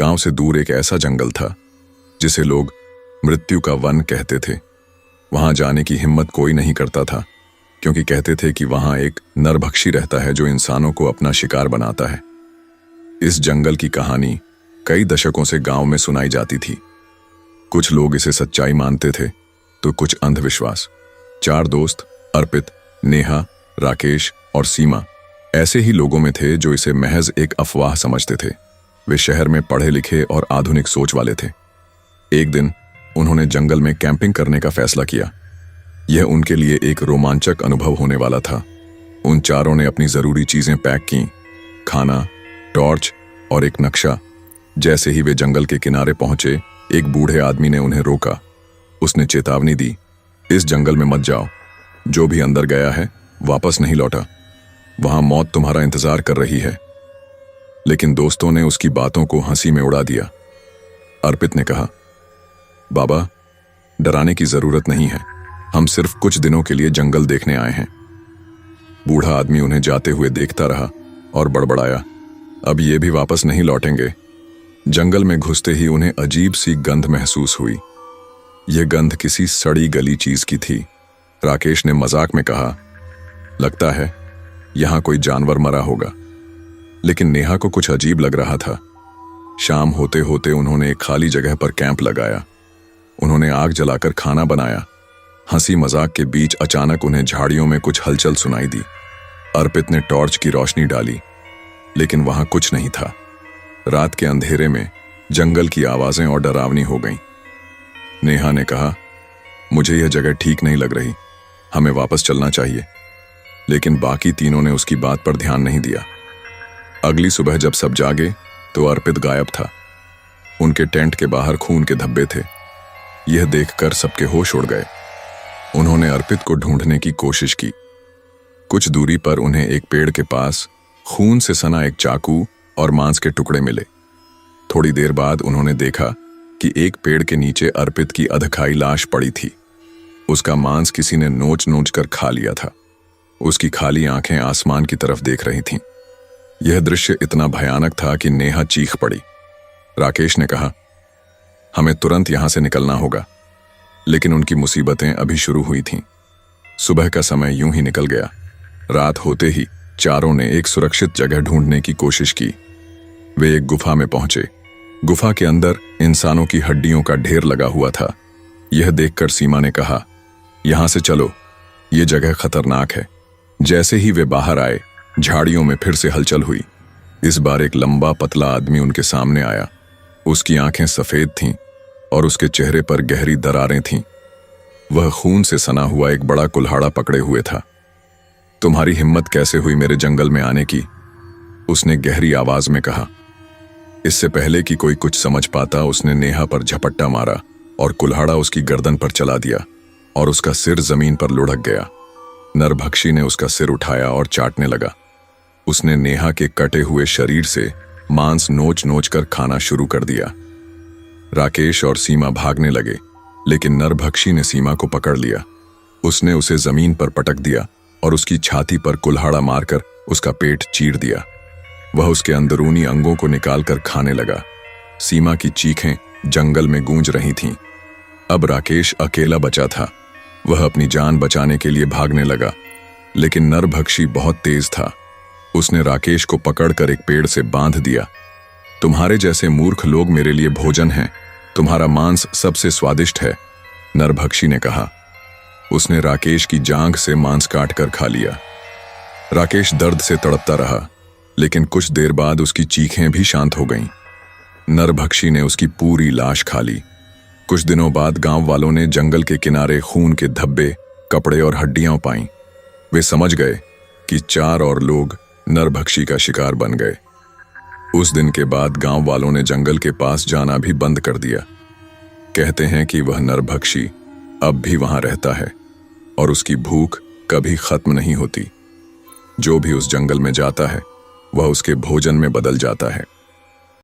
गांव से दूर एक ऐसा जंगल था जिसे लोग मृत्यु का वन कहते थे। वहां जाने की हिम्मत कोई नहीं करता था, क्योंकि कहते थे कि वहां एक नरभक्षी रहता है जो इंसानों को अपना शिकार बनाता है। इस जंगल की कहानी कई दशकों से गांव में सुनाई जाती थी। कुछ लोग इसे सच्चाई मानते थे तो कुछ अंधविश्वास। 4 दोस्त अर्पित, नेहा, राकेश और सीमा ऐसे ही लोगों में थे जो इसे महज एक अफवाह समझते थे। वे शहर में पढ़े लिखे और आधुनिक सोच वाले थे। एक दिन उन्होंने जंगल में कैंपिंग करने का फैसला किया। यह उनके लिए एक रोमांचक अनुभव होने वाला था। उन चारों ने अपनी जरूरी चीजें पैक की, खाना, टॉर्च और एक नक्शा। जैसे ही वे जंगल के किनारे पहुंचे, एक बूढ़े आदमी ने उन्हें रोका। उसने चेतावनी दी, इस जंगल में मत जाओ। जो भी अंदर गया है वापस नहीं लौटा। वहां मौत तुम्हारा इंतजार कर रही है। लेकिन दोस्तों ने उसकी बातों को हंसी में उड़ा दिया। अर्पित ने कहा, बाबा, डराने की जरूरत नहीं है। हम सिर्फ कुछ दिनों के लिए जंगल देखने आए हैं। बूढ़ा आदमी उन्हें जाते हुए देखता रहा और बड़बड़ाया, अब ये भी वापस नहीं लौटेंगे। जंगल में घुसते ही उन्हें अजीब सी गंध महसूस हुई। यह गंध किसी सड़ी गली चीज की थी। राकेश ने मजाक में कहा, लगता है यहां कोई जानवर मरा होगा। लेकिन नेहा को कुछ अजीब लग रहा था। शाम होते होते उन्होंने एक खाली जगह पर कैंप लगाया। उन्होंने आग जलाकर खाना बनाया। हंसी मजाक के बीच अचानक उन्हें झाड़ियों में कुछ हलचल सुनाई दी। अर्पित ने टॉर्च की रोशनी डाली, लेकिन वहां कुछ नहीं था। रात के अंधेरे में जंगल की आवाजें और डरावनी हो गईं। नेहा ने कहा, मुझे यह जगह ठीक नहीं लग रही, हमें वापस चलना चाहिए। लेकिन बाकी तीनों ने उसकी बात पर ध्यान नहीं दिया। अगली सुबह जब सब जागे तो अर्पित गायब था। उनके टेंट के बाहर खून के धब्बे थे। यह देखकर सबके होश उड़ गए। उन्होंने अर्पित को ढूंढने की कोशिश की। कुछ दूरी पर उन्हें एक पेड़ के पास खून से सना एक चाकू और मांस के टुकड़े मिले। थोड़ी देर बाद उन्होंने देखा कि एक पेड़ के नीचे अर्पित की अधखाई लाश पड़ी थी। उसका मांस किसी ने नोच नोच कर खा लिया था। उसकी खाली आंखें आसमान की तरफ देख रही थीं। यह दृश्य इतना भयानक था कि नेहा चीख पड़ी। राकेश ने कहा, हमें तुरंत यहां से निकलना होगा। लेकिन उनकी मुसीबतें अभी शुरू हुई थीं। सुबह का समय यूं ही निकल गया। रात होते ही चारों ने एक सुरक्षित जगह ढूंढने की कोशिश की। वे एक गुफा में पहुंचे। गुफा के अंदर इंसानों की हड्डियों का ढेर लगा हुआ था। यह देखकर सीमा ने कहा, यहां से चलो, यह जगह खतरनाक है। जैसे ही वे बाहर आए, झाड़ियों में फिर से हलचल हुई। इस बार एक लंबा पतला आदमी उनके सामने आया। उसकी आंखें सफेद थीं और उसके चेहरे पर गहरी दरारें थीं। वह खून से सना हुआ एक बड़ा कुल्हाड़ा पकड़े हुए था। तुम्हारी हिम्मत कैसे हुई मेरे जंगल में आने की? उसने गहरी आवाज में कहा। इससे पहले कि कोई कुछ समझ पाता, उसने नेहा पर झपट्टा मारा और कुल्हाड़ा उसकी गर्दन पर चला दिया और उसका सिर जमीन पर लुढ़क गया। नरभक्षी ने उसका सिर उठाया और चाटने लगा। उसने नेहा के कटे हुए शरीर से मांस नोच नोच कर खाना शुरू कर दिया। राकेश और सीमा भागने लगे, लेकिन नरभक्षी ने सीमा को पकड़ लिया। उसने उसे जमीन पर पटक दिया और उसकी छाती पर कुल्हाड़ा मारकर उसका पेट चीर दिया। वह उसके अंदरूनी अंगों को निकालकर खाने लगा। सीमा की चीखें जंगल में गूंज रही थीं। अब राकेश अकेला बचा था। वह अपनी जान बचाने के लिए भागने लगा, लेकिन नरभक्षी बहुत तेज था। उसने राकेश को पकड़कर एक पेड़ से बांध दिया। तुम्हारे जैसे मूर्ख लोग मेरे लिए भोजन हैं। तुम्हारा मांस सबसे स्वादिष्ट है, नरभक्षी ने कहा। उसने राकेश की जांघ से मांस काटकर खा लिया। राकेश दर्द से तड़पता रहा, लेकिन कुछ देर बाद उसकी चीखें भी शांत हो गईं। नरभक्षी ने उसकी पूरी लाश खा ली। कुछ दिनों बाद गांव वालों ने जंगल के किनारे खून के धब्बे, कपड़े और हड्डियां पाईं। वे समझ गए कि 4 और लोग नरभक्षी का शिकार बन गए। उस दिन के बाद गांव वालों ने जंगल के पास जाना भी बंद कर दिया। कहते हैं कि वह नरभक्षी अब भी वहां रहता है और उसकी भूख कभी खत्म नहीं होती। जो भी उस जंगल में जाता है वह उसके भोजन में बदल जाता है।